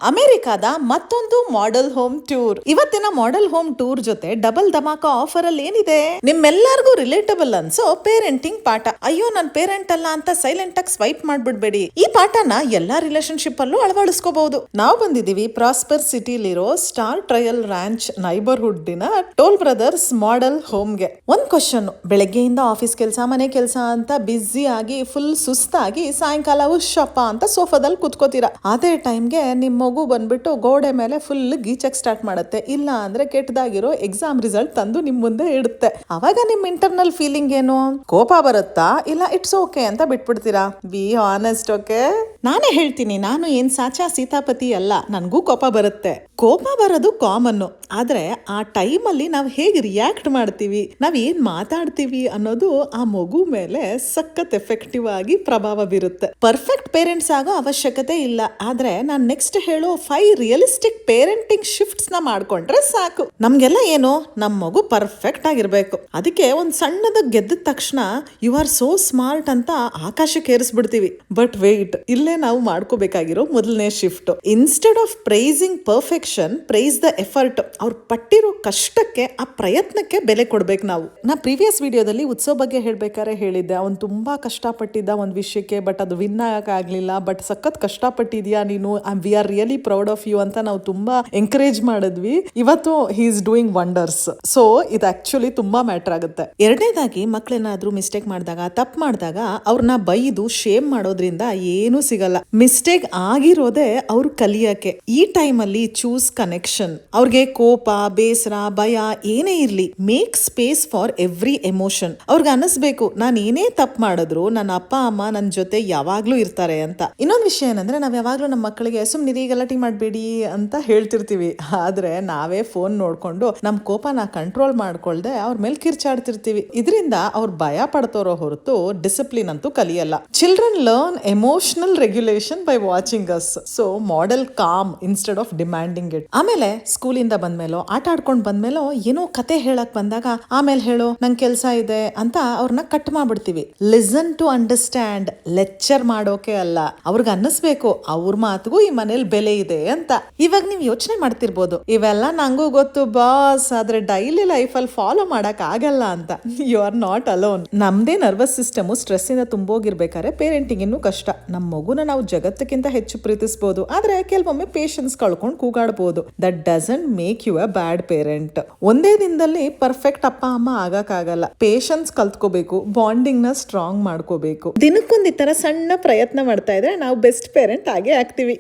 ಅಮೆರಿಕಾದ ಮತ್ತೊಂದು model home tour. ಇವತ್ತಿನ ಮಾಡೆಲ್ ಹೋಮ್ ಟೂರ್ ಜೊತೆ ಡಬಲ್ ಧಮಾಕ ಆಫರ್ ಅಲ್ಲಿ ಏನಿದೆ, ನಿಮ್ಮೆಲ್ಲರಿಗೂ ರಿಲೇಟಬಲ್ ಅನ್ಸೋ ಪೇರೆಂಟಿಂಗ್ ಪಾಠ. ಅಯ್ಯೋ ನನ್ ಪೇರೆಂಟ್ ಅಲ್ಲ ಅಂತ ಸೈಲೆಂಟ್ ಆಗಿ ಸ್ವೈಪ್ ಮಾಡ್ಬಿಡ್ಬೇಡಿ. ಈ ಪಾಠನ ಎಲ್ಲಾ ರಿಲೇಶನ್ಶಿಪ್ ಅಲ್ಲೂ ಅಳವಡಿಸ್ಕೋಬಹುದು. ನಾವು ಬಂದಿದೀವಿ ಪ್ರಾಸ್ಪರ್ ಸಿಟಿಲಿರೋ ಸ್ಟಾರ್ ಟ್ರಯಲ್ ರಾಂಚ್ ನೈಬರ್ಹುಡ್ ನ ಟೋಲ್ ಬ್ರದರ್ಸ್ ಮಾಡೆಲ್ ಹೋಮ್ಗೆ. ಒಂದ್ ಕ್ವಶನ್, ಬೆಳಗ್ಗೆಯಿಂದ ಆಫೀಸ್ ಕೆಲಸ ಮನೆ ಕೆಲಸ ಅಂತ ಬ್ಯುಸಿ ಆಗಿ ಫುಲ್ ಸುಸ್ತಾಗಿ ಸಾಯಂಕಾಲ ಉಶಪ್ಪ ಅಂತ ಸೋಫಾದಲ್ಲಿ ಕುತ್ಕೋತೀರಾ. ಅದೇ ಟೈಮ್ಗೆ ನಿಮ್ಮ ಮಗು ಬಂದ್ಬಿಟ್ಟು ಗೋಡೆ ಮೇಲೆ ಫುಲ್ ಗೀಚಕ್ ಸ್ಟಾರ್ಟ್ ಮಾಡುತ್ತೆ, ಇಲ್ಲ ಅಂದ್ರೆ ಕೆಟ್ಟದಾಗಿರೋ ಎಕ್ಸಾಮ್ ರಿಸಲ್ಟ್ ತಂದು ನಿಮ್ ಮುಂದೆ ಇಡುತ್ತೆ. ಅವಾಗ ನಿಮ್ ಇಂಟರ್ನಲ್ ಫೀಲಿಂಗ್ ಏನು? ಕೋಪ ಬರುತ್ತಾ, ಇಲ್ಲ ಇಟ್ಸ್ ಓಕೆ ಅಂತ ಬಿಟ್ಬಿಡ್ತೀರಾ? Be honest. ಓಕೆ, ನಾನೇ ಹೇಳ್ತೀನಿ, ನಾನು ಏನ್ ಸಾಚಾ ಸೀತಾಪತಿ ಅಲ್ಲ, ನನ್ಗೂ ಕೋಪ ಬರುತ್ತೆ. ಕೋಪ ಬರೋದು ಕಾಮನ್, ಆದ್ರೆ ಆ ಟೈಮ್ ಅಲ್ಲಿ ನಾವ್ ಹೇಗೆ ರಿಯಾಕ್ಟ್ ಮಾಡ್ತೀವಿ, ನಾವ್ ಏನ್ ಮಾತಾಡ್ತೀವಿ ಅನ್ನೋದು ಆ ಮಗು ಮೇಲೆ ಸಖತ್ ಎಫೆಕ್ಟಿವ್ ಆಗಿ ಪ್ರಭಾವ ಬೀರುತ್ತೆ. ಪರ್ಫೆಕ್ಟ್ ಪೇರೆಂಟ್ಸ್ ಆಗೋ ಅವಶ್ಯಕತೆ ಇಲ್ಲ, ಆದ್ರೆ ನಾನ್ ನೆಕ್ಸ್ಟ್ ಹೇಳೋ 5 ರಿಯಲಿಸ್ಟಿಕ್ ಪೇರೆಂಟಿಂಗ್ ಶಿಫ್ಟ್ಸ್ ನ ಮಾಡ್ಕೊಂಡ್ರೆ ಸಾಕು. ನಮ್ಗೆಲ್ಲ ಏನು, ನಮ್ ಮಗು ಪರ್ಫೆಕ್ಟ್ ಆಗಿರ್ಬೇಕು, ಅದಕ್ಕೆ ಒಂದ್ ಸಣ್ಣದ ಗೆದ್ದ ತಕ್ಷಣ ಯು ಆರ್ ಸೋ ಸ್ಮಾರ್ಟ್ ಅಂತ ಆಕಾಶಕ್ಕೆ ಏರಿಸ್ಬಿಡ್ತೀವಿ. ಬಟ್ ವೇಟ್, ಇಲ್ಲೇ ನಾವು ಮಾಡ್ಕೋಬೇಕಾಗಿರೋ ಮೊದಲನೇ shift. Instead of pricing perfection, praise the effort. ಅವ್ರು ಪಟ್ಟಿರೋ ಕಷ್ಟಕ್ಕೆ, ಆ ಪ್ರಯತ್ನಕ್ಕೆ ಬೆಲೆ ಕೊಡ್ಬೇಕು ನಾವು. ನಾ ಪ್ರೀವಿಯಸ್ ವಿಡಿಯೋದಲ್ಲಿ ಉತ್ಸವ ಬಗ್ಗೆ ಹೇಳ್ಬೇಕಾದ್ರೆ ಹೇಳಿದ್ದೆ, ಅವ್ನು ತುಂಬಾ ಕಷ್ಟಪಟ್ಟಿದ್ದ ಒಂದ್ ವಿಷಯಕ್ಕೆ, ಬಟ್ ಅದು ವಿನ್ ಆಗಕ್ ಆಗ್ಲಿಲ್ಲ. ಬಟ್ ಸಖತ್ ಕಷ್ಟಪಟ್ಟಿದ್ಯಾ ನೀನು, we are really proud of you ಅಂತ ನಾವು ತುಂಬಾ ಎಂಕರೇಜ್ ಮಾಡಿದ್ವಿ. ಇವತ್ತು he is doing wonders. So ಇದು ಆಕ್ಚುಲಿ ತುಂಬಾ ಮ್ಯಾಟರ್ ಆಗುತ್ತೆ. ಎರಡನೇದಾಗಿ, ಮಕ್ಳೇನಾದ್ರೂ ಮಿಸ್ಟೇಕ್ ಮಾಡಿದಾಗ, ತಪ್ಪು ಮಾಡಿದಾಗ ಅವ್ರನ್ನ ಬೈದು ಶೇಮ್ ಮಾಡೋದ್ರಿಂದ ಏನೂ ಸಿಗಲ್ಲ. ಮಿಸ್ಟೇಕ್ ಆಗಿರೋದೇ ಅವ್ರು ಕಲಿಯಕ್ಕೆ. ಈ ಟೈಮ್ ಅಲ್ಲಿ ಚೂಸ್ ಕನೆಕ್ಷನ್. ಅವ್ರಿಗೆ ಕೋಪ, ಬೇಸರ, ಭಯ ಏನೇ ಇರ್ಲಿ, make space for every emotion. ಅವ್ರಿಗೆ ಅನಿಸ್ಬೇಕು, ನಾನು ಏನೇ ತಪ್ಪು ಮಾಡಿದ್ರು ನನ್ನ ಅಪ್ಪ ಅಮ್ಮ ನನ್ನ ಜೊತೆ ಯಾವಾಗ್ಲೂ ಇರ್ತಾರೆ ಅಂತ. ಇನ್ನೊಂದು ವಿಷಯ ಏನಂದ್ರೆ, ನಾವ್ ಯಾವಾಗ್ಲೂ ನಮ್ಮ ಮಕ್ಕಳಿಗೆ ಸುಮ್ನಿರಿ, ಗಲಾಟೆ ಮಾಡ್ಬೇಡಿ ಅಂತ ಹೇಳ್ತಿರ್ತೀವಿ. ಆದ್ರೆ ನಾವೇ ಫೋನ್ ನೋಡ್ಕೊಂಡು ನಮ್ ಕೋಪನ ಕಂಟ್ರೋಲ್ ಮಾಡ್ಕೊಳ್ದೆ ಅವ್ರ ಮೇಲೆ ಕಿರ್ಚಾಡ್ತಿರ್ತೀವಿ. ಇದರಿಂದ ಅವ್ರು ಭಯ ಪಡ್ತಾರೋ ಹೊರತು ಡಿಸಿಪ್ಲಿನ್ ಅಂತೂ ಕಲಿಯಲ್ಲ. Children learn emotional regulation by watching us. So model calm instead of demanding it. ಆಮೇಲೆ ಸ್ಕೂಲಿಂದ ಬಂದ್ಮೇಲೋ, ಆಟ ಆಡ್ಕೊಂಡ್ ಬಂದ್ಮೇಲೋ, ಏನೋ ಕತೆ ಹೇಳಕ್ ಬಂದಾಗ ಆಮೇಲೆ ಹೇಳೋ ನಂಗೆ ಕೆಲ್ಸ ಇದೆ ಅಂತ ಅವ್ರನ್ನ ಕಟ್ ಮಾಡ್ಬಿಡ್ತೀವಿ. ಲಿಸನ್ ಟು ಅಂಡರ್ಸ್ಟ್ಯಾಂಡ್, ಲೆಕ್ಚರ್ ಮಾಡೋಕೆ ಅಲ್ಲ. ಅವ್ರಿಗೆ ಅನ್ನಿಸ್ಬೇಕು ಅವ್ರ ಮಾತಿಗೂ ಈ ಮನೇಲಿ ಬೆಲೆ ಇದೆ ಅಂತ. ಇವಾಗ ನೀವ್ ಯೋಚನೆ ಮಾಡ್ತಿರ್ಬೋದು, ಇವೆಲ್ಲ ನಂಗೂ ಗೊತ್ತು ಬಾಸ್, ಆದ್ರೆ ಡೈಲಿ ಲೈಫ್ ಅಲ್ಲಿ ಫಾಲೋ ಮಾಡಕ್ ಆಗಲ್ಲ ಅಂತ. You are not alone. ನಮ್ದೇ ನರ್ವಸ್ ಸಿಸ್ಟಮ್ ಸ್ಟ್ರೆಸ್ ಇಂದ ತುಂಬೋಗಿರ್ಬೇಕಾದ್ರೆ ಪೇರೆಂಟಿಂಗ್ ಇನ್ನೂ ಕಷ್ಟ. ನಮ್ಮ ಮಗುನ ನಾವು ಜಗತ್ತಕ್ಕಿಂತ ಹೆಚ್ಚು ಪ್ರೀತಿಸಬಹುದು, ಆದ್ರೆ ಕೆಲವೊಮ್ಮೆ ಪೇಷನ್ಸ್ ಕಳ್ಕೊಂಡು ಕೂಗಾಡ್ಬೋದು. That doesn't make you a bad parent. ಒಂದೇ ದಿನದಲ್ಲಿ ಪರ್ಫೆಕ್ಟ್ ಅಪ್ಪ ಅಮ್ಮ ಆಗಕ್ಕಾಗಲ್ಲ. ಪೇಷನ್ಸ್ ಕಲ್ತ್ಕೋಬೇಕು, ಬಾಂಡಿಂಗ್ ನ ಸ್ಟ್ರಾಂಗ್ ಮಾಡ್ಕೋಬೇಕು. ದಿನಕ್ಕೊಂದ್ ಈ ತರ ಸಣ್ಣ ಪ್ರಯತ್ನ ಮಾಡ್ತಾ ಇದ್ರೆ ನಾವು ಬೆಸ್ಟ್ ಪೇರೆಂಟ್ ಆಗೇ ಆಗ್ತೀವಿ.